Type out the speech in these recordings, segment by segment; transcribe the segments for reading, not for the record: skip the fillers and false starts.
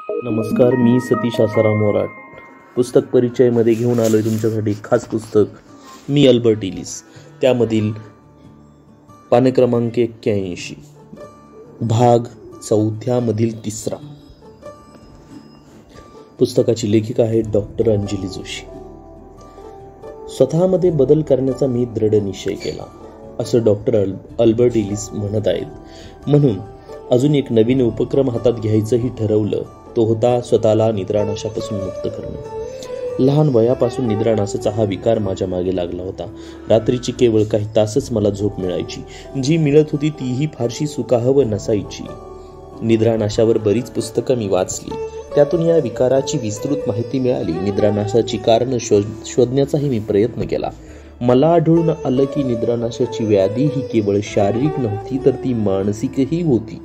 नमस्कार, मी सतीश आसाराम मोराट. पुस्तक परिचयमध्ये घेऊन आलोय तुमच्यासाठी खास पुस्तक मी अल्बर्ट इलिस, त्यामधील पान क्रमांक 81, भाग 4 मधील 3. पुस्तकाची लेखिका आहे डॉक्टर अंजली जोशी. स्वतःमध्ये बदल करण्याचा मी दृढ निश्चय केला, असं डॉक्टर अल्बर्ट इलिस म्हणत आहेत. म्हणून अजून एक नवीन उपक्रम हातात घ्यायचंही ठरवलं. तो होता स्वतःला निद्रानाशापासून मुक्त करणं. लहान वयापासून निद्रानाशाचा हा विकार माझ्या मागे लागला होता. रात्रीची केवळ काही तासच मला झोप मिळायची. जी मिळत होती तीही फारशी सुखावह नसायची. निद्रानाशावर बरीच पुस्तकं मी वाचली. त्यातून या विकाराची विस्तृत माहिती मिळाली. निद्रानाशाची कारणं शोधण्याचाही मी प्रयत्न केला. मला आढळून आलं की निद्रानाशाची व्याधी ही केवळ शारीरिक नव्हती, तर ती मानसिकही होती.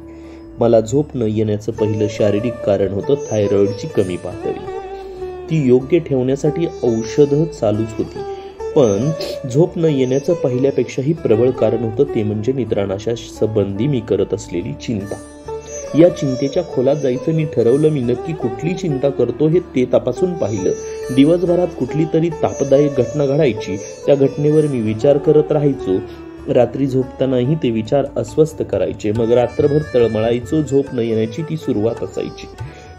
मला झोप न येण्याचं पहिलं शारीरिक कारण होतं थायरॉइडची कमी पातळी. ती योग्य ठेवण्यासाठी औषधं चालूच होती, पण झोप न येण्याचं पहिल्यापेक्षाही प्रबळ कारण होतं ते म्हणजे निद्रानाशा संबंधी मी करत असलेली चिंता. या चिंतेच्या खोलात जायचं मी ठरवलं. मी नक्की कुठली चिंता करतो हे ते तपासून पाहिलं. दिवसभरात कुठली तरी तापदायक घटना घडायची, त्या घटनेवर मी विचार करत राहायचो. रात्री झोपतानाही ते विचार अस्वस्थ करायचे. मग रात्रभर तळमळायचो. झोप न येण्याची ती सुरुवात असायची.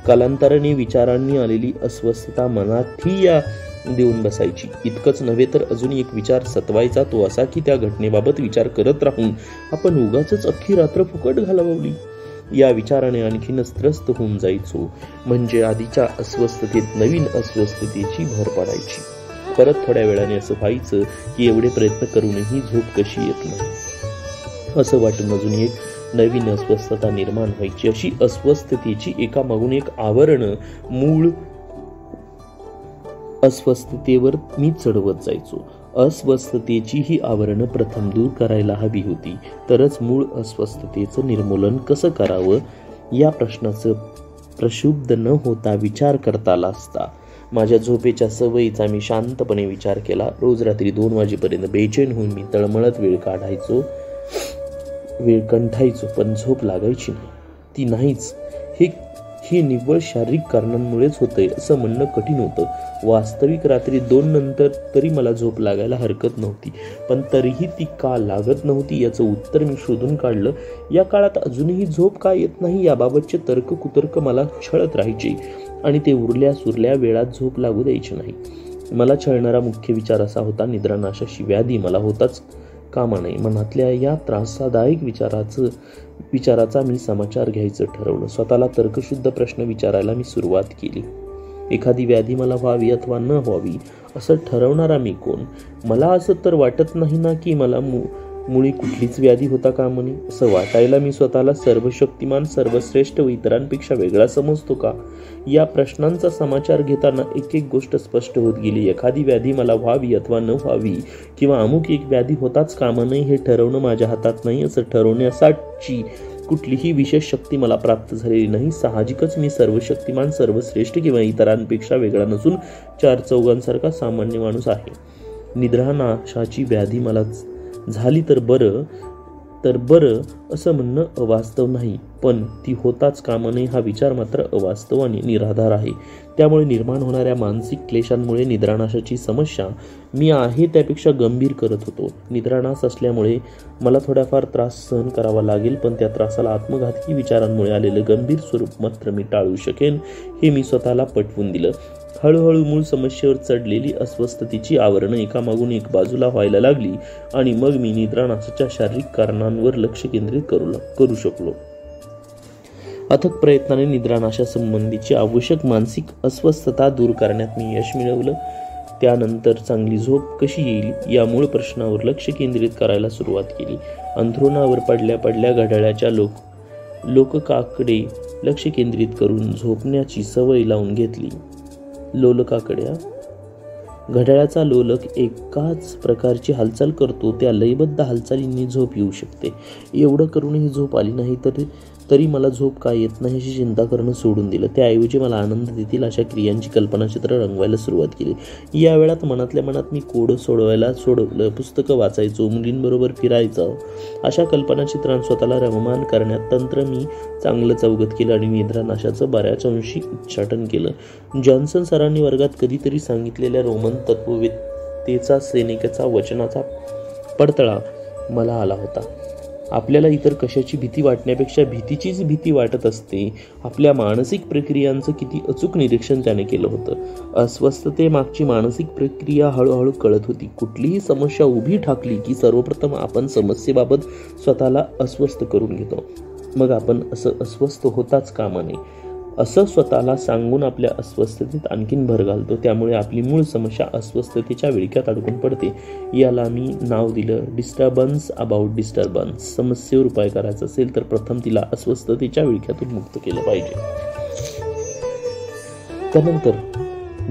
कालांतराने विचारांनी आलेली अस्वस्थता मनातही या देऊन बसायची. इतकंच नव्हे तर अजून एक विचार सतवायचा, तो असा की त्या घटनेबाबत विचार करत राहून आपण उगाचच अख्खी रात्र फुकट घालवली. या विचाराने आणखीनच त्रस्त होऊन जायचो. म्हणजे आधीच्या अस्वस्थतेत नवीन अस्वस्थतेची भर पडायची. परत थोड्या वेळाने असं व्हायचं की एवढे प्रयत्न करूनही झोप कशी येत नाही, असं वाटून अजून एक नवीन अस्वस्थता निर्माण व्हायची. अशी अस्वस्थतेची एकामागून एक आवरण मूळ अस्वस्थतेवर मी चढवत जायचो. अस्वस्थतेची ही आवरणं प्रथम दूर करायला हवी होती, तरच मूळ अस्वस्थतेचं निर्मूलन कसं करावं या प्रश्नाचं प्रक्षुब्ध न होता विचार करता आला असता. माझ्या झोपेच्या सवयीचा मी शांतपणे विचार केला. रोज रात्री 2 वाजेपर्यंत बेचैन होऊन मी तळमळत वेळ कंठायचो, पण झोप लागायची नाही. ती नाहीच. हे निव्वळ शारीरिक कारणांमुळेच होतंय असं म्हणणं कठीण होतं. वास्तविक रात्री 2 नंतर तरी मला झोप लागायला हरकत नव्हती, पण तरीही ती का लागत नव्हती याचं उत्तर मी शोधून काढलं. या काळात अजूनही झोप का येत नाही याबाबतचे तर्क कुतर्क मला छळत राहायचे आणि ते उरल्या सुरल्या वेळात झोप लागू द्यायची नाही. मला छळणारा मुख्य विचार असा होता, निद्रानाशाची व्याधी मला होताच कामा नये. मनातल्या या त्रासदायक विचाराचा मी समाचार घ्यायचं ठरवलं. स्वतःला तर्कशुद्ध प्रश्न विचारायला मी सुरुवात केली. एखादी व्याधी मला व्हावी अथवा न व्हावी असं ठरवणारा मी कोण? मला असं तर वाटत नाही ना की मला मुळी कुठलीच व्याधी होता कामा नये. असं वाटायला मी स्वतःला सर्वशक्तिमान, सर्वश्रेष्ठ व इतरांपेक्षा वेगळा समजतो का? या प्रश्नांचा समाचार घेताना एक एक गोष्ट स्पष्ट होत गेली. एखादी व्याधी मला व्हावी अथवा न व्हावी किंवा अमुक एक व्याधी होताच कामा नये हे ठरवणं माझ्या हातात नाही. असं ठरवण्यासाठी कुठलीही विशेष शक्ती मला प्राप्त झालेली नाही. साहजिकच मी सर्वशक्तिमान, सर्वश्रेष्ठ किंवा इतरांपेक्षा वेगळा नसून 4 चौघांसारखा सामान्य माणूस आहे. निद्रानाशाची व्याधी मला झाली तर बरं असं म्हणणं अवास्तव नाही, पण ती होताच कामा नये हा विचार मात्र अवास्तव आणि निराधार आहे. त्यामुळे निर्माण होणाऱ्या मानसिक क्लेशांमुळे निद्रानाशाची समस्या मी आहे त्यापेक्षा गंभीर करत होतो. निद्रानाश असल्यामुळे मला थोडाफार त्रास सहन करावा लागेल, पण त्या त्रासाला आत्मघातकी विचारांमुळे आलेलं गंभीर स्वरूप मात्र मी टाळू शकेन हे मी स्वतःला पटवून दिलं. हळूहळू मूळ समस्येवर चढलेली अस्वस्थतेची आवरणं एकामागून एक बाजूला व्हायला लागली आणि मग मी निद्रानाशाच्या शारीरिक कारणांवर लक्ष केंद्रित करू शकलो. अथक प्रयत्नाने निद्रानाशा संबंधीची आवश्यक मानसिक अस्वस्थता दूर करण्यात मी यश मिळवलं. त्यानंतर चांगली झोप कशी येईल या मूळ प्रश्नावर लक्ष केंद्रित करायला सुरुवात केली. अंथरुणावर पडल्या पडल्या घड्याळाच्या लोलकाकडे लक्ष केंद्रित करून झोपण्याची सवय लावून घेतली. लोलकाकडे घड्याळाचा लोलक एकाच प्रकारची हालचाल करतो. त्या लयबद्ध हालचालींनी झोप येऊ शकते. एवढं करूनही झोप आली नाही तर तरी मला झोप का येत नाही अशी चिंता करणं सोडून दिलं. त्याऐवजी मला आनंद देतील अशा क्रियांची कल्पनाचित्र रंगवायला सुरुवात केली. या वेळात मनातल्या मनात मी कोडं सोडवलं, पुस्तकं वाचायचो, मुलींबरोबर फिरायचं. अशा कल्पनाचित्रांत स्वतःला रममान करण्यात तंत्र मी चांगलंच अवगत केलं आणि निद्रानाशाचं बऱ्याच अंशी उच्चाटन केलं. जॉन्सन सरांनी वर्गात कधीतरी सांगितलेल्या रोमन तत्ववेत्तेचा सेनेकेचा वचनाचा पडतळा मला आला होता. आपल्याला इतर कशाची भीती वाटण्यापेक्षा भीतीचीच भीती वाटत असते. आपल्या मानसिक प्रक्रियांचं किती अचूक निरीक्षण त्याने केलं होतं. अस्वस्थतेमागची मानसिक प्रक्रिया हळूहळू कळत होती. कुठलीही समस्या उभी ठाकली की सर्वप्रथम आपण समस्येबाबत स्वतःला अस्वस्थ करून घेतो. मग आपण असं अस्वस्थ होताच कामा नये असं स्वतःला सांगून आपल्या अस्वस्थतेत आणखीन भर घालतो. त्यामुळे आपली मूळ समस्या अस्वस्थतेच्या विळख्यात अडकून पडते. याला मी नाव दिलं डिस्टर्बन्स अबाउट डिस्टर्बन्स. समस्येवर उपाय करायचा असेल तर प्रथम तिला अस्वस्थतेच्या विळख्यातून मुक्त केलं पाहिजे. त्यानंतर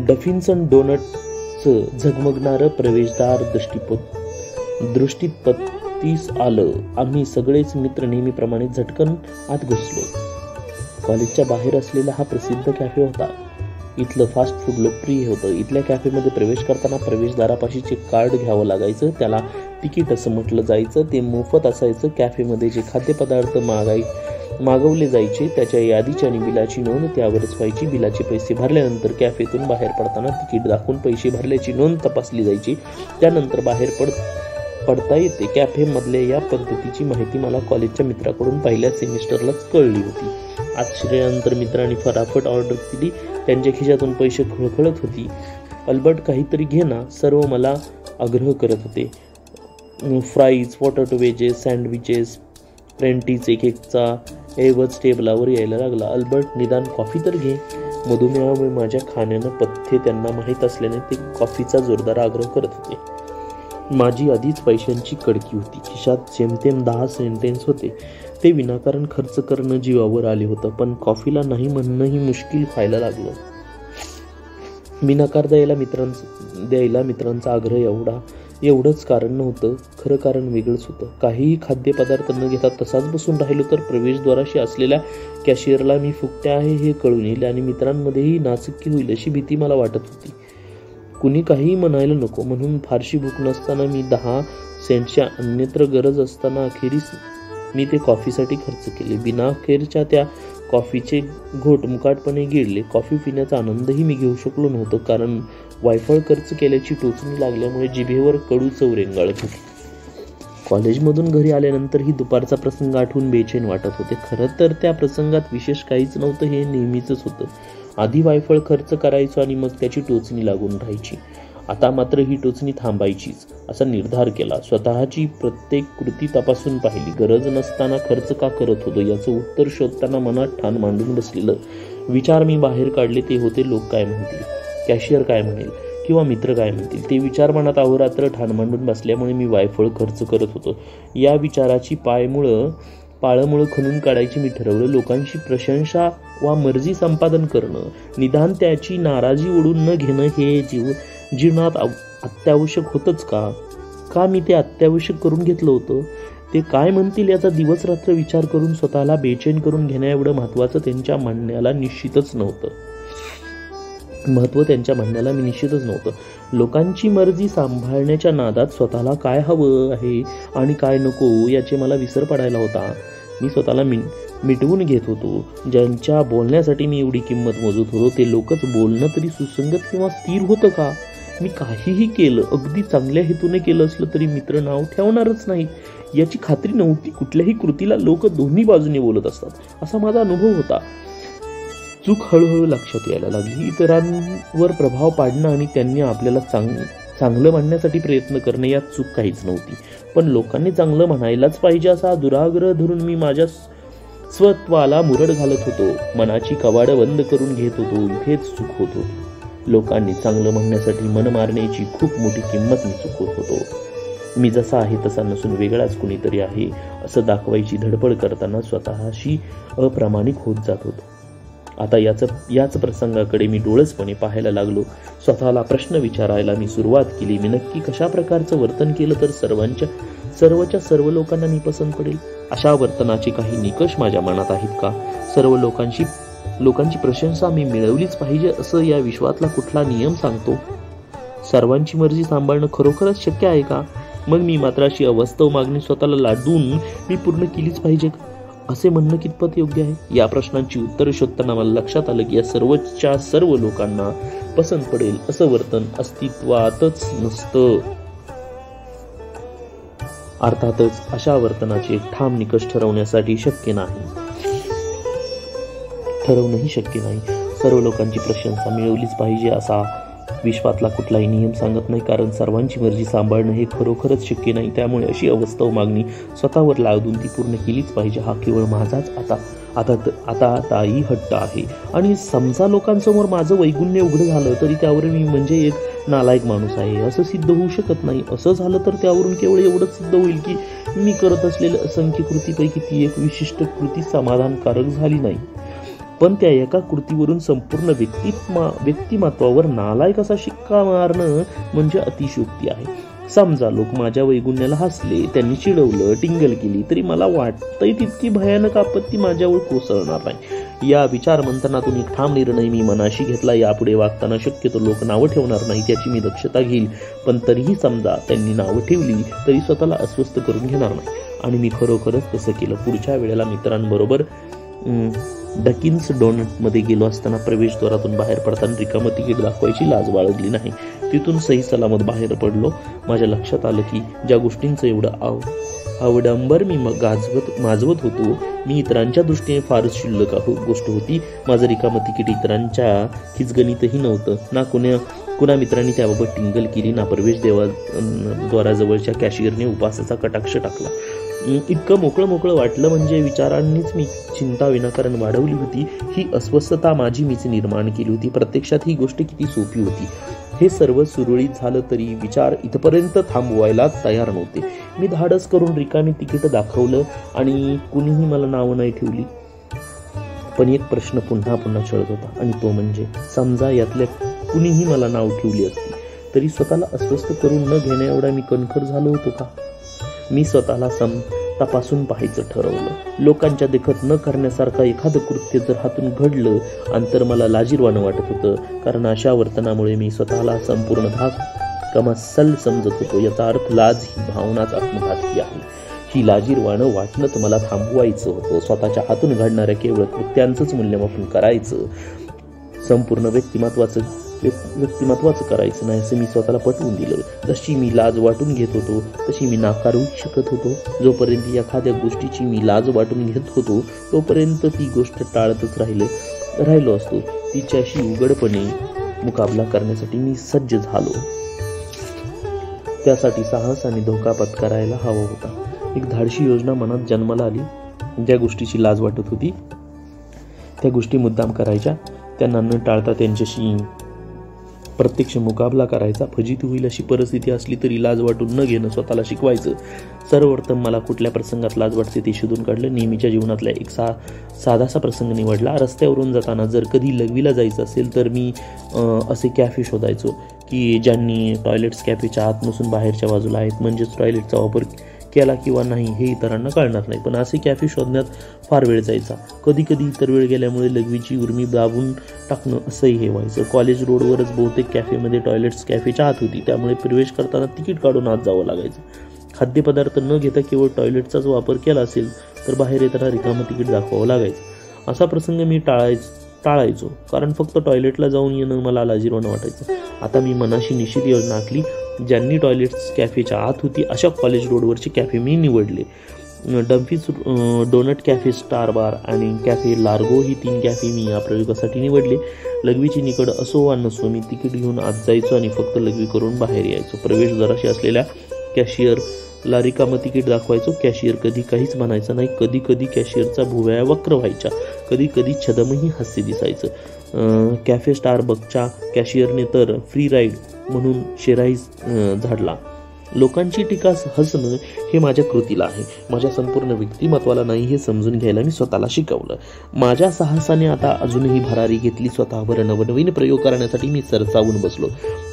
डफिन्स अँड डोनटचं झगमगणारं प्रवेशद्वार दृष्टीपत्तीस आलं. आम्ही सगळेच मित्र नेहमीप्रमाणे झटकन आत घुसलो. कॉलेजच्या बाहेर असलेला हा प्रसिद्ध कॅफे होता. इथलं फास्ट फूड लोकप्रिय होतं. इथल्या कॅफेमध्ये प्रवेश करताना प्रवेशद्वारापाशीचे कार्ड घ्यावं लागायचं. त्याला तिकीट असं म्हटलं जायचं. ते मोफत असायचं. कॅफेमध्ये जे खाद्यपदार्थ मागवले जायचे त्याच्या यादीची आणि बिलाची नोंद त्यावरच व्हायची. बिलाचे पैसे भरल्यानंतर कॅफेतून बाहेर पडताना तिकीट दाखवून पैसे भरल्याची नोंद तपासली जायची. त्यानंतर बाहेर पडता येते. कॅफेमधल्या या पद्धतीची माहिती मला कॉलेजच्या मित्राकडून पहिल्या सेमिस्टरलाच कळली होती. आश्चर्यानंतर मित्रांनी फटाफट ऑर्डर केली. त्यांच्या खिशातून पैसे खळखळत होती. अल्बर्ट काहीतरी घे ना, सर्व मला आग्रह करत होते. फ्राईज, पोटॅटो वेजेस, सँडविचेस, फ्रेंटीज एक-एकचा ऐवज टेबलावर यायला लागला. अल्बर्ट निदान कॉफी तर घे. मधुमेहामुळे माझ्या खाण्यानं पथ्ये त्यांना माहीत असल्याने ते कॉफीचा जोरदार आग्रह करत होते. माझी आधीच पैशांची कडकी होती. खिशात जेमतेम 10 सेंटेन्स होते. ते विनाकारण खर्च करणं जीवावर आले होतं. पण कॉफीला नाही म्हणणंही मुश्किल व्हायला लागलं. मी नकार द्यायला मित्रांचा आग्रह एवढंच कारण नव्हतं. खरं कारण वेगळंच होतं. काहीही खाद्यपदार्थ न घेता तसाच बसून राहिलो तर प्रवेशद्वाराशी असलेल्या कॅशियरला मी फुकट्या आहे हे कळून येईल आणि मित्रांमध्येही नाचक्की होईल अशी भीती मला वाटत होती. कुणी काहीही म्हणायला नको म्हणून फारशी भूक नसताना मी 10 सेंटच्या अन्यत्र गरज असताना अखेरीस मी ते कॉफीसाठी खर्च केले. बिनाअखेरच्या त्या कॉफीचे घोट मुकाटपणे गिळले. कॉफी पिण्याचा आनंदही मी घेऊ शकलो नव्हतो कारण वायफळ खर्च केल्याची टोचणी लागल्यामुळे जिभेवर कडू चव रेंगाळत होती. कॉलेजमधून घरी आल्यानंतरही दुपारचा प्रसंग आठवून बेचैन वाटत होते. खरं तर त्या प्रसंगात विशेष काहीच नव्हतं. हे नेहमीच होतं. आधी वायफळ खर्च करायचो आणि मग त्याची टोचणी लागून राहायची. आता मात्र ही टोचणी थांबायचीच असा निर्धार केला. स्वतःची प्रत्येक कृती तपासून पाहिली. गरज नसताना खर्च का करत होतो याचं उत्तर शोधताना मनात ठाण मांडून बसलेलं विचार मी बाहेर काढले. ते होते लोक काय म्हणतील, कॅशियर काय म्हणेल किंवा मित्र काय म्हणतील. ते विचार मनात अहोरात्र ठाण मांडून बसल्यामुळे मी वायफळ खर्च करत होतो. या विचाराची पाळमुळं खणून काढायची मी ठरवलं. लोकांची प्रशंसा वा मर्जी संपादन करणं, निदान त्याची नाराजी ओढून न घेणं हे जीवनात अत्यावश्यक होतंच का मी ते अत्यावश्यक करून घेतलं होतं. ते काय म्हणतील याचा दिवस रात्र विचार करून स्वतःला बेचैन करून घेण्या एवढं महत्त्व त्यांच्या म्हणण्याला मी निश्चितच नव्हतं. लोकांची मर्जी सांभाळण्याच्या नादात स्वतःला काय हवं आहे आणि काय नको याचे मला विसर पडायला होता. मी स्वतःला मिटवून घेत होतो. ज्यांच्या बोलण्यासाठी मी एवढी किंमत मोजत होतो ते लोकच बोलणं तरी सुसंगत किंवा स्थिर होतं का? मी काहीही केलं, अगदी चांगल्या हेतूने केलं असलं तरी मित्र नाव ठेवणारच नाहीत याची खात्री नव्हती. कुठल्याही कृतीला लोक दोन्ही बाजूने बोलत असतात असा माझा अनुभव होता. चूक हळूहळू लक्षात यायला लागली. इतरांवर प्रभाव पाडणं आणि त्यांनी आपल्याला चांगलं म्हणण्यासाठी प्रयत्न करणं यात चूक काहीच नव्हती. पण लोकांनी चांगलं म्हणायलाच पाहिजे असा दुराग्रह धरून मी माझ्या स्वत्वाला मुरड घालत होतो. मनाची कवाडं बंद करून घेत होतो. इथेच चूक होत होती. लोकांनी चांगलं म्हणण्यासाठी मन मारण्याची खूप मोठी किंमत मी चुकवत होतो. मी जसा आहे तसा नसून वेगळाच कुणीतरी आहे असं दाखवायची धडपड करताना स्वतःशी अप्रामाणिक होत जात होतो. आता याच प्रसंगाकडे मी डोळसपणे पाहायला लागलो. स्वतःला प्रश्न विचारायला मी सुरुवात केली. मी नक्की कशा प्रकारचं वर्तन केलं तर सर्वच्या सर्व लोकांना मी पसंत पडेल? अशा वर्तनाचे काही निकष माझ्या मनात आहेत का? सर्व लोकांची प्रशंसा मी मिळवलीच पाहिजे असं या विश्वातला कुठला नियम सांगतो? सर्वांची मर्जी सांभाळणं खरोखरच शक्य आहे का? मग मी मात्र अशी अवास्तव मागणी स्वतःला लादून मी पूर्ण केलीच पाहिजे का? असे म्हणणं कितपत योग्य आहे? या प्रश्नांची उत्तरं शोधताना मला लक्षात आलं की या सर्वच्या सर्व लोकांना पसंत पडेल असं वर्तन अस्तित्वातच नसतं. अर्थातच अशा वर्तनाचे एक ठाम निकष ठरवणंही शक्य नाही. सर्व लोकांची प्रशंसा मिळवलीच पाहिजे असा विश्वातला कुठलाही नियम सांगत नाही, कारण सर्वांची मर्जी सांभाळणं हे खरोखरच शक्य नाही. त्यामुळे अशी अवास्तव मागणी स्वतःवर लादून ती पूर्ण केलीच पाहिजे हा केवळ माझाच आताही हट्ट आहे. आणि समजा लोकांसमोर माझं वैगुण्य उघड झालं तरी त्यावर मी म्हणजे एक नालायक माणूस आहे असं सिद्ध होऊ शकत नाही. असं झालं तर त्यावरून केवळ एवढंच सिद्ध होईल की मी करत असलेल्या असंख्य कृतीपैकी ती एक विशिष्ट कृती समाधानकारक झाली नाही. पण त्या एका कृतीवरून संपूर्ण व्यक्तिमत्वावर नालायक असा शिक्का मारणं म्हणजे अतिशयोक्ती आहे. समजा लोक माझ्या वैगुण्याला हसले, त्यांनी चिडवलं, टिंगल केली तरी मला वाटतंय तितकी भयानक आपत्ती माझ्यावर कोसळणार नाही. या विचार मंथनातून एक ठाम निर्णय मी मनाशी घेतला. यापुढे वागताना शक्यतो लोक नावं ठेवणार नाही याची मी दक्षता घेईल. पण तरीही समजा त्यांनी नावं ठेवली तरी स्वतःला अस्वस्थ करून घेणार नाही. आणि मी खरोखरच तसं केलं. पुढच्या वेळेला मित्रांबरोबर डकिन्स डोनट मध्ये गेलो असताना प्रवेशद्वारातून बाहेर पडताना रिकामं तिकीट दाखवायची लाज बाळगली नाही. तिथून सही सलामत बाहेर पडलो. माझ्या लक्षात आलं की ज्या गोष्टींचं एवढं अवडंबर मी माजवत होतो मी इतरांच्या दृष्टीने फारच क्षुल्लक गोष्ट होती. माझं रिकामं तिकीट इतरांच्या खिचगणीतही नव्हतं. ना कुणा मित्रांनी त्याबाबत टिंगल केली, ना प्रवेशद्वाराजवळच्या कॅशियरने उपासाचा कटाक्ष टाकला. इतकं मोकळं वाटलं म्हणजे विचारांनीच मी चिंता विनाकारण वाढवली होती. ही अस्वस्थता मीच निर्माण केली होती. प्रत्यक्षात ही गोष्ट किती सोपी होती. हे सर्व सुरळीत झालं तरी विचार इथपर्यंत थांबवायला तयार नव्हते. मी धाडस करून रिकामी तिकीट दाखवलं आणि कुणीही मला नावं नाही ठेवली. पण एक प्रश्न पुन्हा छळत होता आणि तो म्हणजे समजा यातल्या कुणीही मला नाव ठेवली असती तरी स्वतःला अस्वस्थ करून न घेण्या एवढा मी कणखर झालो होतो का? मी स्वतःला तपासून पाहायचं ठरवलं. लोकांच्या देखत न करण्यासारखं एखादं कृत्य जर हातून घडलं आणि तर मला लाजिरवाणं वाटत होतं, कारण अशा वर्तनामुळे मी स्वतःला संपूर्ण कमासल समजत होतो. याचा अर्थ लाज ही भावनाच आत्मघातकी आहे. ही लाजिरवाणं वाटणं तर मला थांबवायचं होतं. स्वतःच्या हातून घडणाऱ्या केवळ कृत्यांचंच मूल्यमापन करायचं, संपूर्ण व्यक्तिमत्वाचं करायचं नाही असं मी स्वतःला पटवून दिलं. जशी मी लाज वाटून घेत होतो तशी मी नाकारू शकत होतो. जोपर्यंत एखाद्या गोष्टीची मी लाज वाटून घेत होतो तोपर्यंत ती गोष्ट टाळतच राहिलो असतो. तिच्याशी उघडपणे मुकाबला करण्यासाठी मी सज्ज झालो. त्यासाठी साहस आणि धोका पत्करायला हवा होता. एक धाडशी योजना मनात जन्माला आली. ज्या गोष्टीची लाज वाटत होती त्या गोष्टी मुद्दाम करायच्या, त्यांना न टाळता त्यांच्याशी प्रत्यक्ष मुकाबला करायचा. फजिती होईल अशी परिस्थिती असली तरी लाज वाटून न घेणं स्वतःला शिकवायचं. सर्वप्रथम मला कुठल्या प्रसंगात लाज वाटते ते शोधून काढलं. नेहमीच्या जीवनातला एक साधासा प्रसंग निवडला. रस्त्यावरून जाताना जर कधी लघवीला जायचं असेल तर मी असे कॅफे शोधायचो की ज्यांनी टॉयलेट्स कॅफेच्या आत नसून बाहेरच्या बाजूला आहेत, म्हणजेच टॉयलेटचा वापर केला किंवा नाही हे इतरांना कळणार नाही. पण असे कॅफे शोधण्यात फार वेळ जायचा. कधी इतर वेळ गेल्यामुळे लघवीची उर्मी दाबून टाकणं असंही हे व्हायचं. कॉलेज रोडवरच बहुतेक कॅफेमध्ये टॉयलेट्स कॅफेच्या आत होती, त्यामुळे प्रवेश करताना तिकीट काढून आत जावं लागायचं. खाद्यपदार्थ न घेता केवळ टॉयलेटचाच वापर केला असेल तर बाहेर येताना रिकामं तिकीट दाखवावं लागायचं. असा प्रसंग मी टाळायचो, कारण फक्त टॉयलेटला जाऊन येणं मला लाजिरवाणं वाटायचं. आता मी मनाशी निश्चित योजना आखली. ज्यांनी टॉयलेट्स कॅफेच्या आत होती अशा कॉलेज रोडवरचे कॅफे मी निवडले. डम्फीज डोनट कॅफे, स्टार बार आणि कॅफे लार्गो ही 3 कॅफे मी या प्रयोगासाठी निवडले. लघवीची निकड असो वा नसो मी तिकीट घेऊन आत जायचो आणि फक्त लघवी करून बाहेर यायचो. प्रवेशद्वाराशी असलेल्या कॅशियरला रिकामं तिकीट दाखवायचो. कॅशियर कधी काहीच म्हणायचं नाही. कधी कॅशियरचा भुवया वक्र व्हायच्या. कधी छदमही हास्य दिसायचं. कॅफे स्टारबकच्या कॅशियरने तर फ्री राईड म्हणून शेराई झाडला. लोकांची टीका हसणं हे माझ्या कृतीला आहे, माझ्या संपूर्ण व्यक्तिमत्वाला नाही हे समजून घ्यायला मी स्वतःला शिकवलं. माझ्या साहसाने आता अजूनही भरारी घेतली. स्वतःवर नवनवीन प्रयोग करण्यासाठी मी सरसावून बसलो.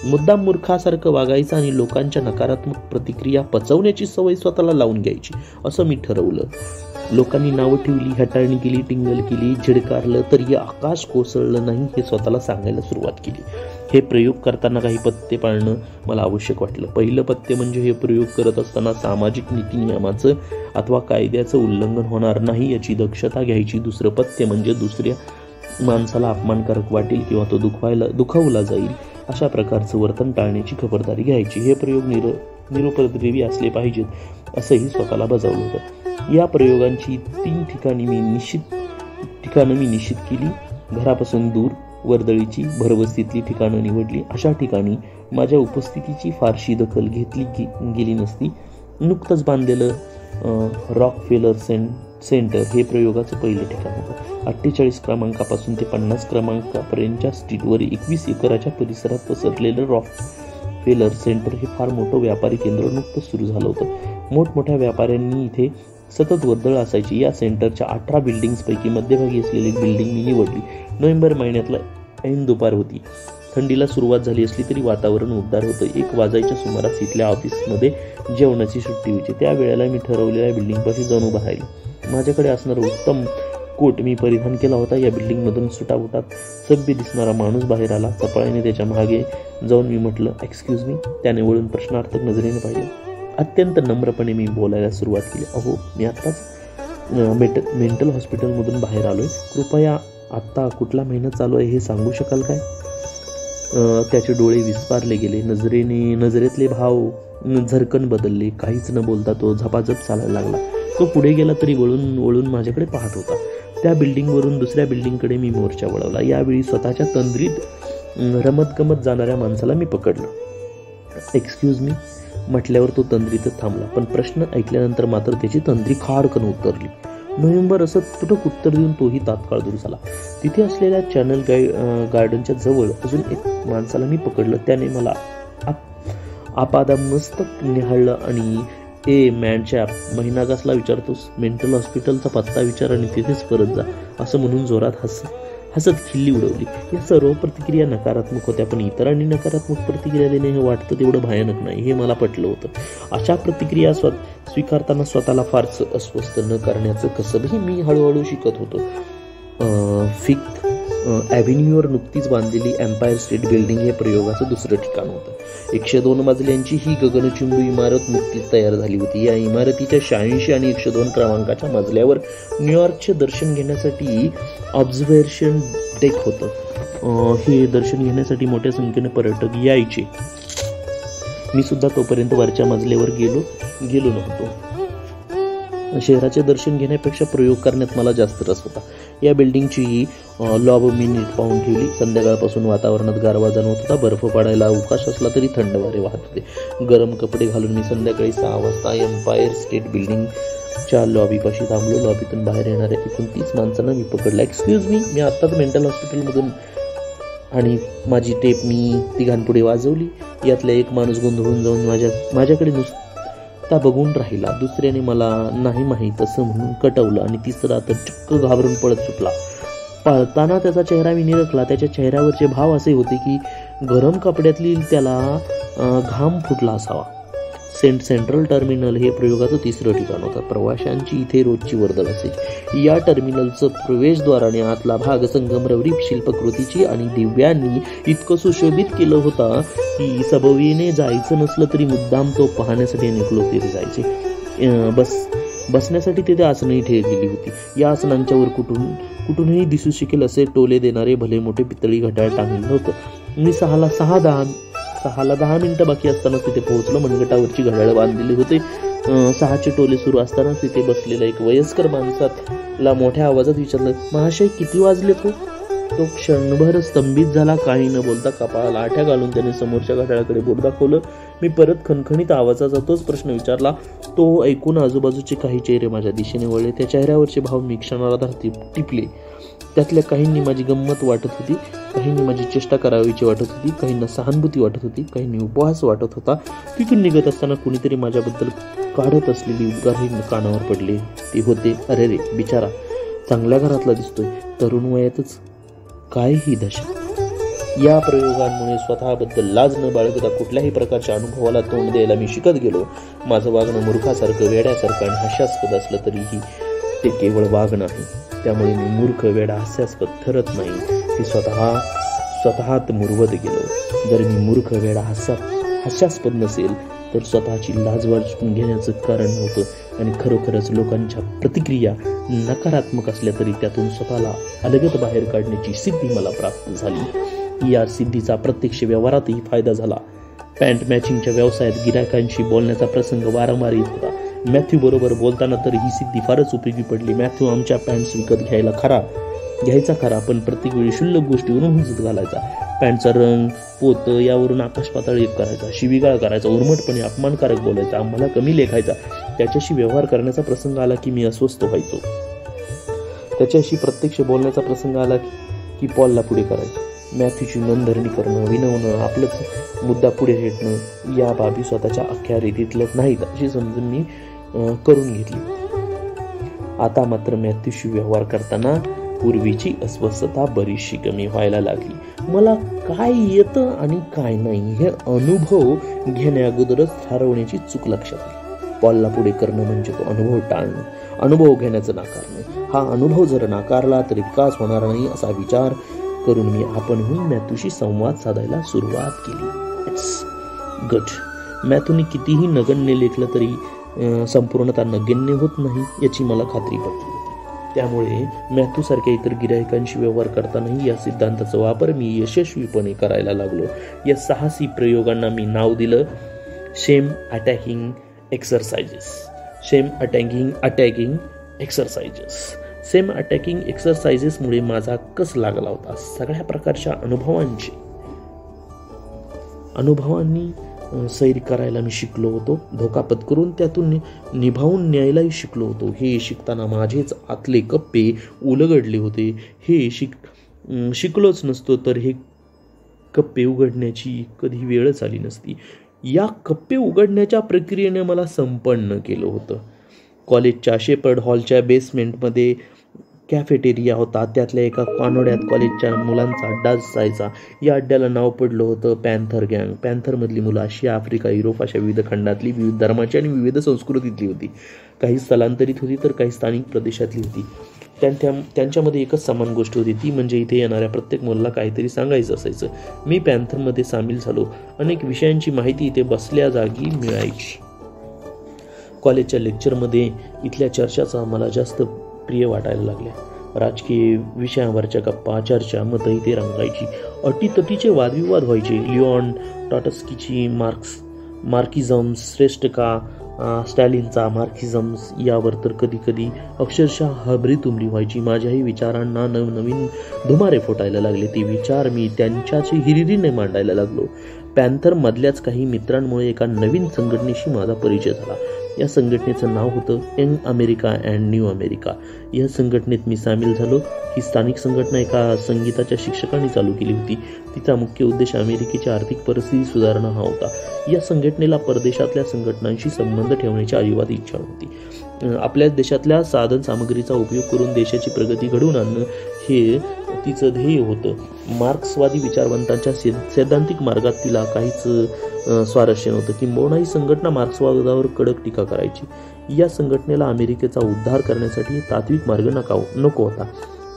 मुद्दाम मूर्खासारखं वागायचं आणि लोकांच्या नकारात्मक प्रतिक्रिया पचवण्याची सवय स्वतःला लावून घ्यायची असं मी ठरवलं. लोकांनी नावं ठेवली, हटाळणी केली, टिंगल केली, झिडकारलं तरी आकाश कोसळलं नाही हे स्वतःला सांगायला सुरुवात केली. हे प्रयोग करताना काही पथ्य पाळणं मला आवश्यक वाटलं. पहिलं पथ्य म्हणजे हे प्रयोग करत असताना सामाजिक नीतिनियमाचं अथवा कायद्याचं उल्लंघन होणार नाही याची दक्षता घ्यायची. दुसरं पथ्य म्हणजे दुसऱ्या माणसाला अपमानकारक वाटेल किंवा तो दुखावला जाईल अशा प्रकारचं वर्तन टाळण्याची खबरदारी घ्यायची. हे प्रयोग निरुपद्रवी असले पाहिजेत असंही स्वतःला बजावलं होतं. या प्रयोगांची 3 ठिकाणं मी निश्चित केली. घरापासून दूर, वर्दळीची, भरवस्तीतली ठिकाणं निवडली. अशा ठिकाणी माझ्या उपस्थितीची फारशी दखल घेतली गेली नसती. नुकतंच बांधलेलं रॉकफेलर सेंटर हे प्रयोगाचं पहिलं ठिकाण होतं. 48 क्रमांकापासून ते 50 क्रमांकापर्यंतच्या स्ट्रीटवर 21 एकराच्या परिसरात पसरलेलं रॉकफेलर सेंटर हे फार मोठं व्यापारी केंद्र नुकतंच सुरू झालं होतं. मोठमोठ्या व्यापाऱ्यांनी इथे सतत वर्दळ असायची. या सेंटरच्या 18 बिल्डिंग्सपैकी मध्यभागी असलेली एक बिल्डिंग मी निवडली. नोव्हेंबर महिन्यातला ऐन दुपार होती. थंडीला सुरुवात झाली असली तरी वातावरण उबदार होतं. 1 वाजायच्या सुमारास इथल्या ऑफिसमध्ये जेवणाची सुट्टी व्हायची. त्या वेळेला मी ठरवलेल्या बिल्डिंगपाशी जाऊन उभा राहिलो. माझ्याकडे असणारा उत्तम कोट मी परिधान केला होता. या बिल्डिंगमधून सुटाबुटात सभ्य दिसणारा माणूस बाहेर आला. चपळाईने त्याच्या मागे जाऊन मी म्हटलं, एक्सक्यूज मी. त्याने वळून प्रश्नार्थक नजरेने पाहिलं. अत्यंत नम्रपणे मी बोलायला सुरुवात केली. अहो, मी आत्ताच मेंटल हॉस्पिटलमधून बाहेर आलोय. कृपया आत्ता कुठला महिना चालू आहे हे सांगू शकाल काय? त्याचे डोळे विस्फारले गेले. नजरेतले भाव झरकन बदलले. काहीच न बोलता तो झपाझप चालायला लागला. तो पुढे गेला तरी वळून माझ्याकडे पाहत होता. त्या बिल्डिंगवरून दुसऱ्या बिल्डिंगकडे मी मोर्चा वळवला. यावेळी स्वतःच्या तंद्रीत रमतगमत जाणाऱ्या माणसाला मी पकडलं. एक्सक्यूज मी म्हटल्यावर तो तंद्रीतच थांबला. पण प्रश्न ऐकल्यानंतर मात्र त्याची तंद्री खाडकन उतरली. नोव्हेंबर असं तुटक उत्तर देऊन तोही तात्काळ दूर झाला. तिथे असलेल्या चॅनल गार्डनच्या जवळ अजून एक माणसाला मी पकडलं. त्याने मला आपादमस्तक निहाळलं आणि ए मॅनचॅप, महिना कसला विचारतोस? मेंटल हॉस्पिटलचा पत्ता विचार आणि तिथेच परत जा असं म्हणून जोरात हसत खिल्ली उडवली. या सर्व प्रतिक्रिया नकारात्मक होत्या, पण इतरांनी नकारात्मक प्रतिक्रिया देणे हे वाटतं तेवढं भयानक नाही हे मला पटलं होतं. अशा प्रतिक्रिया स्वीकारताना स्वतःला फारसं अस्वस्थ न करण्याचं कसबही मी हळूहळू शिकत होतो. फिफ्थ ॲव्हेन्यूवर नुकतीच बांधलेली एम्पायर स्टेट बिल्डिंग हे प्रयोगाचं दुसरं ठिकाण होतं. 102 मजल्यांची ही गगनचुंबी इमारत नुकतीच तयार झाली होती. या इमारतीच्या 86 आणि 102 क्रमांकाच्या मजल्यावर न्यूयॉर्कचे दर्शन घेण्यासाठी ऑब्झर्वेशन डेक होतं. हे दर्शन घेण्यासाठी मोठ्या संख्येने पर्यटक यायचे. मी सुद्धा तोपर्यंत वरच्या मजल्यावर गेलो नव्हतो. शहराचे दर्शन घेण्यापेक्षा प्रयोग करण्यात मला जास्त रस होता. या बिल्डिंगची लॉब मी नीट पाहून ठेवली. संध्याकाळपासून वातावरणात गारवा जाणवत होता. बर्फ पडायला अवकाश असला तरी थंड वारे वाहत होते. गरम कपडे घालून मी संध्याकाळी 6 वाजता एम्पायर स्टेट बिल्डिंगच्या लॉबीपाशी थांबलो. लॉबीतून बाहेर येणाऱ्या 29 माणसांना मी पकडला. एक्सक्यूज मी आत्ताच मेंटल हॉस्पिटलमधून आणि माझी टेप मी तिघांपुढे वाजवली. यातला एक माणूस गोंधळून जाऊन माझ्याकडे नुसता बघून राहिला. दुसऱ्याने मला नाही माहीत असं म्हणून कटवलं आणि तिसरा तर चक्क घाबरून पळत सुटला. पळताना त्याचा चेहरा मी निरखला. त्याच्या चेहऱ्यावरचे भाव असे होते की गरम कपड्यातली त्याला घाम फुटला असावा. सेंट्रल टर्मिनल हे प्रयोगाचं तिसरं ठिकाण होतं. प्रवाशांची इथे रोजची वर्दळ असायची. या टर्मिनलचं प्रवेशद्वाराने आतला भाग संगमरवरी शिल्पकृतीची आणि दिव्यांनी इतकं सुशोभित केलं होतं की सबवेने जायचं नसलं तरी मुद्दाम तो पाहण्यासाठी अनेक लोक तिथे जायचे. बसण्यासाठी तिथे आसनही ठेवलेली होती. या आसनांच्यावर कुठूनही दिसू शकेल असे टोले देणारे भले मोठे पितळी घड्याळ टांगलेलं होतं. मी 6ला 10 मिनिटं बाकी असताना तिथे पोहोचलो. मनगटावरची घड्याळ बांधलेली होते. 6चे टोले सुरू असताना तिथे बसलेला एक वयस्कर माणसाला मोठ्या आवाजात विचारलं, महाशय किती वाजले? तो क्षणभर स्तंभित झाला. काही न बोलता कपाळाला आठ्या घालून त्याने समोरच्या घड्याळाकडे बोट दाखवलं. मी परत खणखणीत आवाजाचा तोच प्रश्न विचारला. तो ऐकून आजूबाजूचे काही चेहरे माझ्या दिशेने वळले. त्या चेहऱ्यावरचे भाव मी क्षणार्धात टिपले. त्यातल्या काहींनी माझी गंमत वाटत होती. काहींनी माझी चेष्टा करावीची वाटत होती, काहींना सहानुभूती वाटत होती, काहींनी उपहास वाटत होता. तिथून निघत असताना कुणीतरी माझ्याबद्दल काढत असलेली उद्गारही कानावर पडले. ते होते, अरे रे बिचारा, चांगल्या घरातला दिसतोय, तरुण वयातच काय ही दशा. या प्रयोगांमुळे स्वतःबद्दल लाज न बाळगता कुठल्याही प्रकारच्या अनुभवाला तोंड द्यायला मी शिकत गेलो. माझं वागणं मूर्खासारखं, वेड्यासारखं आणि हास्यास्पद असलं तरीही ते केवळ वागणं आहे. त्यामुळे मी मूर्ख, वेडा, हास्यास्पद ठरत नाही, ते स्वतःत मुरवत गेलो. जर मी मूर्ख, वेडा, हास्यास्पद नसेल तर स्वतःची लाज वाचवून घेण्याचं कारण नव्हतं आणि खरोखरच लोकांच्या प्रतिक्रिया नकारात्मक असल्या तरी त्यातून स्वतःला अलगद बाहेर काढण्याची सिद्धी मला प्राप्त झाली. या सिद्धीचा प्रत्यक्ष व्यवहारातही फायदा झाला. पॅन्ट मॅचिंगच्या व्यवसायात गिरायकांशी बोलण्याचा प्रसंग वारंवार येत होता. मॅथ्यू बरोबर बोलताना तर ही सिद्धी फारच उपयोगी पडली. मॅथ्यू आमच्या पॅन्ट्स विकत घ्यायचा खरा, पण प्रत्येक वेळी क्षुल्लक गोष्टीवरून हुजत घालायचा. पॅन्टचा रंग, पोत यावरून आकाश पाताळ एक करायचा, शिवीगाळ करायचा, उर्मटपणे अपमानकारक बोलायचा, आम्हाला कमी लेखायचा. त्याच्याशी व्यवहार करण्याचा प्रसंग आला की मी अस्वस्थ व्हायचो. त्याच्याशी प्रत्यक्ष बोलण्याचा प्रसंग आला की पॉलला पुढे करायचो. मॅथ्यूची मनधरणी करणं, विनवणं, आपलंच मुद्दा पुढे रेटणं या बाबी स्वतःच्या अख्ख्या रीतीतल्या नाहीत अशी समजून मी करून घेतली. आता मात्र मॅथ्यूशी व्यवहार करताना पूर्वीची अस्वस्थता बरीचशी कमी व्हायला लागली. मला काय येतं आणि काय नाही हे अनुभव घेण्याअगोदरच ठरवण्याची चूक लक्षात आली. पॉलला पुढे करणं म्हणजे तो अनुभव टाळणं, अनुभव घेण्याचं नाकारणं. हा अनुभव जर नाकारला तरी विकास होणार नाही असा विचार करून मी आपणहून मॅथ्यूशी संवाद साधायला सुरुवात केली. It's good. मॅथ्यूने कितीही नगण्य लेखलं तरी संपूर्णतः नगण्य होत नाही याची मला खात्री पटली होती. त्यामुळे मॅथ्यूसारख्या इतर गिरायकांशी व्यवहार करतानाही या सिद्धांताचा वापर मी यशस्वीपणे करायला लागलो. या साहसी प्रयोगांना मी नाव दिलं शेम अटॅकिंग एक्सरसाइजेस. सेम अटॅकिंग एक्सरसाइजेसमुळे माझा कस लागला होता. सगळ्या प्रकारच्या अनुभवांनी सैर करायला मी शिकलो होतो. धोका पत्करून त्यातून निभावून न्यायलाही शिकलो होतो. हे शिकताना माझेच आतले कप्पे उलगडले होते. हे शिकलोच नसतो तर हे कप्पे उघडण्याची कधी वेळच आली नसती. या कप्पे उघडण्याच्या प्रक्रियेने मला संपन्न केलं होतं. कॉलेजच्या शेपर्ड हॉलच्या बेसमेंटमध्ये कॅफेटेरिया होता. त्यातल्या एका कानोड्यात कॉलेजच्या मुलांचा अड्डा असायचा. या अड्ड्याला नाव पडलं होतं पॅन्थर गँग. पॅन्थरमधली मुलं आशिया, आफ्रिका, युरोप अशा विविध खंडातली, विविध धर्माची आणि विविध संस्कृतीतली होती. काही स्थलांतरित होती तर काही स्थानिक प्रदेशातली होती. त्यांच्यामध्ये एकच समान गोष्ट होती, ती म्हणजे इथे येणाऱ्या प्रत्येक मुलाला काहीतरी सांगायचं असायचं. मी पॅन्थरमध्ये सामील झालो. अनेक विषयांची माहिती इथे बसल्या जागी मिळायची. कॉलेजच्या लेक्चरमध्ये इथल्या चर्चाचा मला जास्त प्रिय वाटायला लागल्या. राजकीय विषयांवरच्या गप्पा, चर्चा, मतं इथे रंगायची. अटीतटीचे वादविवाद व्हायचे. लिओन ट्रॉट्स्कीची मार्क्सिझम्स श्रेष्ठ का, स्टॅलिनचा मार्क्सिझम्स यावर तर कधी कधी अक्षरशः हबरीतुंबरी व्हायची. माझ्याही विचारांना नवनवीन धुमारे फुटायला लागले. ते विचार मी त्यांच्याची हिरिरीने मांडायला लागलो. पॅन्थर मधल्याच काही मित्रांमुळे एका नवीन संघटनेशी माझा परिचय झाला. या संघटनेचं नाव होतं young America and new America. या संघटनेत मी सामील झालो. ही स्थानिक संघटना एका संगीताच्या शिक्षकांनी चालू केली होती. तिचा मुख्य उद्देश अमेरिकेची आर्थिक परिस्थिती सुधारणं हा होता. या संघटनेला परदेशातल्या संघटनांशी संबंध ठेवण्याची अजिबात इच्छा नव्हती. आपल्या देशातल्या साधन सामग्रीचा उपयोग करून देशाची प्रगती घडवून आणणं हे तिचं ध्येय होतं. मार्क्सवादी विचारवंतांच्या सैद्धांतिक मार्गात तिला काहीच स्वारस्य नव्हतं. किंबहुना ही संघटना मार्क्सवादावर कडक टीका करायची. या संघटनेला अमेरिकेचा उद्धार करण्यासाठी तात्विक मार्ग नको होता.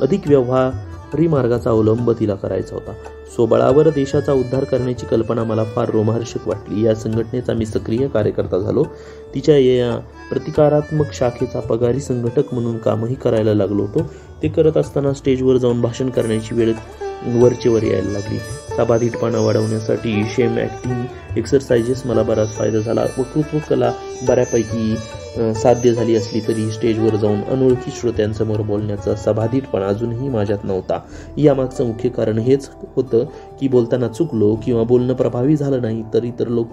अधिक व्यवहारी मार्गाचा अवलंब तिला करायचा होता. स्वबळावर देशाचा उद्धार करण्याची कल्पना मला फार रोमहर्षक वाटली. या संघटनेचा मी सक्रिय कार्यकर्ता झालो. तिच्या या प्रतिकारात्मक शाखेचा पगारी संघटक म्हणून कामही करायला लागलो होतो. ते करत असताना स्टेजवर जाऊन भाषण करण्याची वेळ वरचेवर यायला लागली. सबाधीटपणा वाढवण्यासाठी शेम ॲक्टिंग एक्सरसाइजेस मला बराच फायदा झाला. वक्तृत्व कला बऱ्यापैकी साध्य झाली असली तरी स्टेजवर जाऊन अनोळखी श्रोत्यांसमोर बोलण्याचा सबाधीटपणा अजूनही माझ्यात नव्हता. यामागचं मुख्य कारण हेच होतं की बोलताना चुकलो किंवा बोलणं प्रभावी झालं नाही तरी तर लोक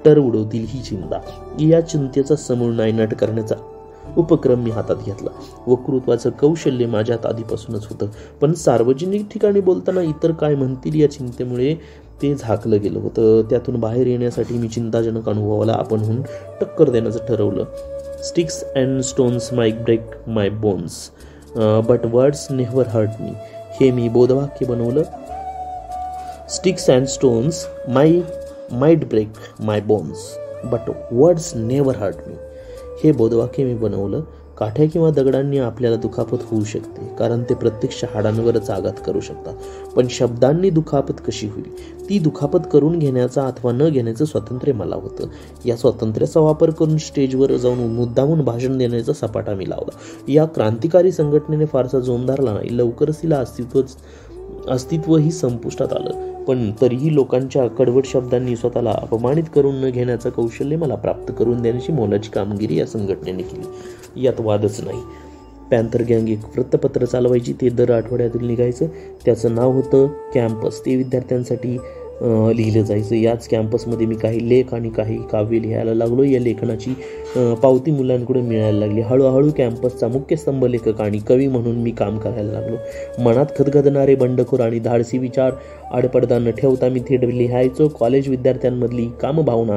टर उडवतील ही चिंता. या चिंतेचा समूळ नायनाट करण्याचा उपक्रम मी हातात घेतला. वक्तृत्वाचं कौशल्य माझ्यात आधीपासूनच होतं, पण सार्वजनिक ठिकाणी बोलताना इतर काय म्हणतील या चिंतेमुळे ते झाकलं गेलं होतं. त्यातून बाहेर येण्यासाठी मी चिंताजनक अनुभवाला आपणहून टक्कर देण्याचं ठरवलं. Sticks and stones might break my bones but words never hurt me, हे मी बोधवाक्य बनवलं. Sticks and stones might break my bones but words never hurt me, हे बोधवाक्य मी बनवलं. काठ्या किंवा दगडांनी आपल्याला दुखापत होऊ शकते, कारण ते प्रत्यक्ष हाडांवरच आघात करू शकतात. पण शब्दांनी दुखापत कशी होईल? ती दुखापत करून घेण्याचा अथवा न घेण्याचं स्वातंत्र्य मला होतं. या स्वातंत्र्याचा वापर करून स्टेजवर जाऊन मुद्दामून भाषण देण्याचा सपाटा मी लावला. या क्रांतिकारी संघटनेने फारसा जोम धरला नाही. लवकरच तिला अस्तित्वही संपुष्टात आलं, पण तरीही लोकांच्या कडवट शब्दांनी स्वतःला अपमानित करून न घेण्याचं कौशल्य मला प्राप्त करून देण्याची मोलाची कामगिरी या संघटनेने केली, यात वादच नाही. पॅन्थर गँग एक वृत्तपत्र चालवायची. ते दर आठवड्यातील निघायचं. त्याचं नाव होतं कॅम्पस. ते विद्यार्थ्यांसाठी लिहिलं जायचं. याच कॅम्पसमध्ये मी काही लेख आणि काही काव्य लिहायला लागलो. या लेखनाची पावती मुलांकडून मिळायला लागली. हळूहळू कॅम्पसचा मुख्य स्तंभ लेखक आणि कवी म्हणून मी काम करायला लागलो. मनात खदखदणारे बंडखोर आणि धाडसी विचार आडपडदा न ठेवता मी थेट लिहायचो. कॉलेज विद्यार्थ्यांमधली कामभावना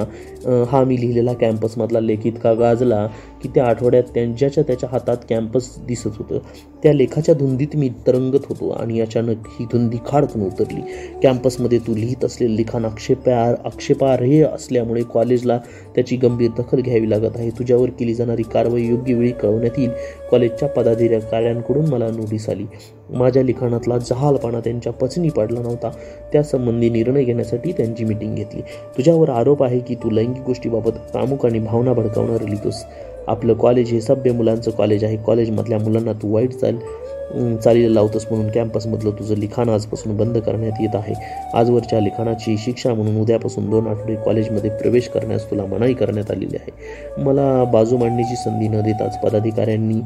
हा मी लिहिलेला कॅम्पसमधला लेख इतका गाजला की त्या आठवड्यात ज्याच्या त्याच्या हातात कॅम्पस दिसत होतं. त्या लेखाच्या धुंदीत मी तरंगत होतो आणि अचानक ही धुंदी खाडकन उतरली. कॅम्पसमध्ये तू लिहित असलेले लिखाण आक्षेपार्ह असल्यामुळे कॉलेजला त्याची गंभीर दखल घ्यावी लागत आहे. तुझ्यावर केली जाणारी कारवाई योग्य वेळी कळवण्यात येईल. कॉलेजच्या पदाधिकाऱ्यांकडून मला नोटीस आली. माझ्या लिखाणातला जहालपणा त्यांच्या पचनी पडला नव्हता. त्यासंबंधी निर्णय घेण्यासाठी त्यांची मीटिंग घेतली. तुझ्यावर आरोप आहे की तू लैंगिक गोष्टीबाबत कामुक आणि भावना भडकावणारं लिहितोस. आपलं कॉलेज हे सभ्य मुलांचं कॉलेज आहे. कॉलेजमधल्या मुलांना तू वाईट चालीला लावतोस म्हणून कॅम्पसमधलं तुझं लिखाण आजपासून बंद करण्यात येत आहे. आजवरच्या लिखाणाची शिक्षा म्हणून उद्यापासून 2 आठवडे कॉलेजमध्ये प्रवेश करण्यास तुला मनाई करण्यात आलेली आहे. मला बाजू मांडण्याची संधी न देताच पदाधिकाऱ्यांनी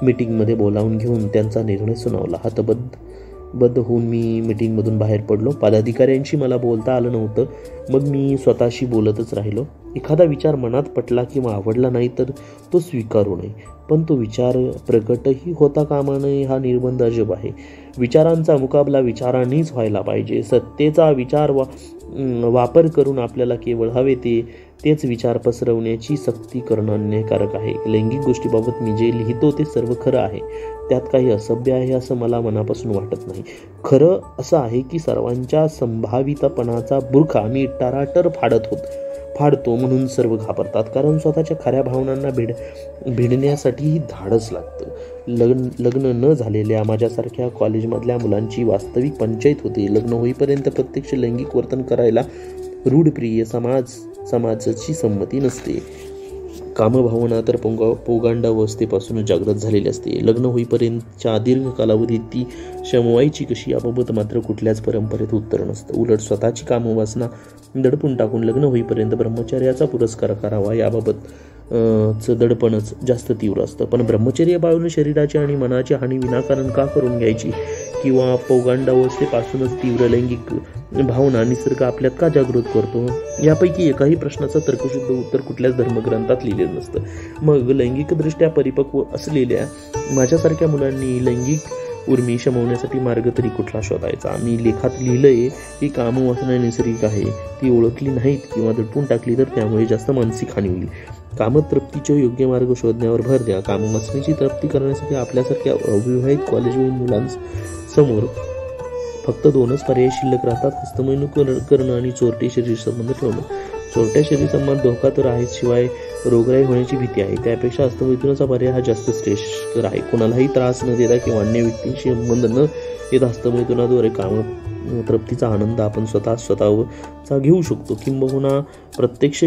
मीटिंगमध्ये बोलावून घेऊन त्यांचा निर्णय सुनावला. हतबद्ध होऊन मी मीटिंगमधून बाहेर पडलो. पदाधिकाऱ्यांशी मला बोलता आलं नव्हतं. मग मी स्वतःशी बोलतच राहिलो. एखादा विचार मनात पटला किंवा आवडला नाही तर तो स्वीकारू नये, पण तो विचार प्रकटही होता कामा नये हा निर्बंध अजब आहे. विचारांचा मुकाबला विचारांनीच व्हायला पाहिजे. सत्तेचा वापर करून आपल्याला केवळ हवे तेच विचार पसरवण्याची सक्ती करणं अन्यायकारक आहे. लैंगिक गोष्टीबाबत मी जे लिहितो ते सर्व खरं आहे. त्यात काही असभ्य आहे असं मला मनापासून वाटत नाही. खरं असं आहे की सर्वांच्या संभावितपणाचा बुरखा मी टराटर फाडतो म्हणून सर्व घाबरतात, कारण स्वतःच्या खऱ्या भावनांना भिडण्यासाठीही धाडस लागतं. लग्न न झालेल्या माझ्यासारख्या कॉलेजमधल्या मुलांची वास्तविक पंचायत होती. लग्न होईपर्यंत प्रत्यक्ष लैंगिक वर्तन करायला रूढप्रिय समाजाची संमती नसते. कामभावना तर पौगंडावस्थेपासूनच जागृत झालेली असते. लग्न होईपर्यंतच्या दीर्घ कालावधीत ती शमवायची कशी याबाबत मात्र कुठल्याच परंपरेत उत्तर नसतं. उलट स्वतःची कामवासना दडपून टाकून लग्न होईपर्यंत ब्रह्मचर्याचा पुरस्कार करावा याबाबत दडपणच जास्त तीव्र असतं. पण ब्रह्मचर्य पाळून शरीराची आणि मनाची हानी विनाकारण का करून घ्यायची? किंवा पौगंडावस्थेपासूनच तीव्र लैंगिक भावना निसर्ग आपल्यात का जागृत करतो? यापैकी एकाही प्रश्नाचं तर्कशुद्ध उत्तर कुठल्याच धर्मग्रंथात लिहिलेलं नसतं. मग लैंगिकदृष्ट्या परिपक्व असलेल्या माझ्यासारख्या मुलांनी लैंगिक उर्मी शमवण्यासाठी मार्ग तरी कुठला शोधायचा? मी लेखात लिहिलंय की कामवासना नैसर्गिक आहे. ती ओळखली नाहीत किंवा दडपून टाकली तर त्यामुळे जास्त मानसिक हानी होईल. कामतृप्तीचे योग्य मार्ग शोधण्यावर भर द्या. कामवासनेची तृप्ती करण्यासाठी आपल्यासारख्या अविवाहित कॉलेजवरील मुलांसमोर फक्त 2च पर्याय शिल्लक राहतात: हस्तमैथुन करणं आणि चोरटे शरीर संबंध ठेवणं. चोरट्या शरीर संबंध धोका तर आहेच, शिवाय रोगराई होण्याची भीती आहे. त्यापेक्षा हस्तमैथुनाचा पर्याय हा जास्त श्रेयस्कर आहे. कोणालाही त्रास न देता किंवा अन्य व्यक्तींशी संबंध न येता हस्तमैथुनाद्वारे कामतृप्तीचा आनंद आपण स्वतःचा घेऊ शकतो, किंबहुना प्रत्यक्ष